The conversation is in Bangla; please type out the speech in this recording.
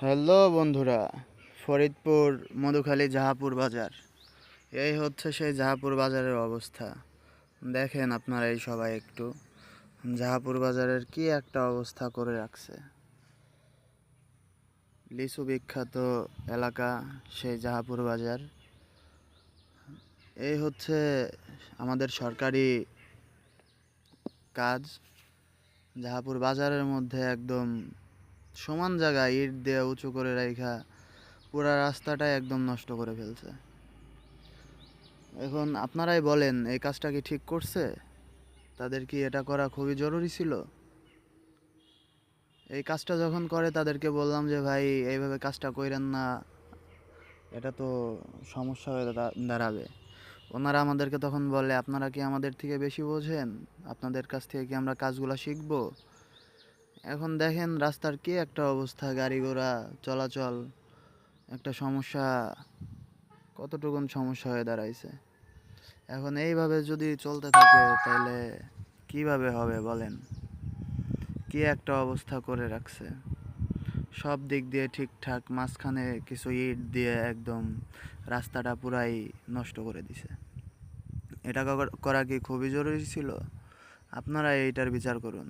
হ্যালো বন্ধুরা, ফরিদপুর মধুখালী জাহাপুর বাজার। এই হচ্ছে সেই জাহাপুর বাজারের অবস্থা। দেখেন আপনারা এই সবাই একটু জাহাপুর বাজারের কি একটা অবস্থা করে রাখছে। লিচু বিখ্যাত এলাকা সেই জাহাপুর বাজার। এই হচ্ছে আমাদের সরকারি কাজ। জাহাপুর বাজারের মধ্যে একদম সমান জায়গায় ইট দিয়ে উঁচু করে রাখা পুরা রাস্তাটাই একদম নষ্ট করে ফেলছে। এখন আপনারাই বলেন, এই কাজটা কি ঠিক করছে? তাদের কি এটা করা খুবই জরুরি ছিল? এই কাজটা যখন করে তাদেরকে বললাম যে ভাই এইভাবে কাজটা কইরেন না, এটা তো সমস্যা হয়ে দাঁড়াবে। ওনারা আমাদেরকে তখন বলে, আপনারা কি আমাদের থেকে বেশি বোঝেন? আপনাদের কাছ থেকে কি আমরা কাজগুলো শিখবো? এখন দেখেন রাস্তার কি একটা অবস্থা, গাড়ি ঘোড়া চলাচল একটা সমস্যা, কতটুকুন সমস্যা হয়ে দাঁড়াইছে। এখন এইভাবে যদি চলতে থাকে তাহলে কিভাবে হবে বলেন? কি একটা অবস্থা করে রাখছে। সব দিক দিয়ে ঠিকঠাক, মাঝখানে কিছু ইট দিয়ে একদম রাস্তাটা পুরাই নষ্ট করে দিছে। এটা করা কি খুবই জরুরি ছিল? আপনারা এইটার বিচার করুন।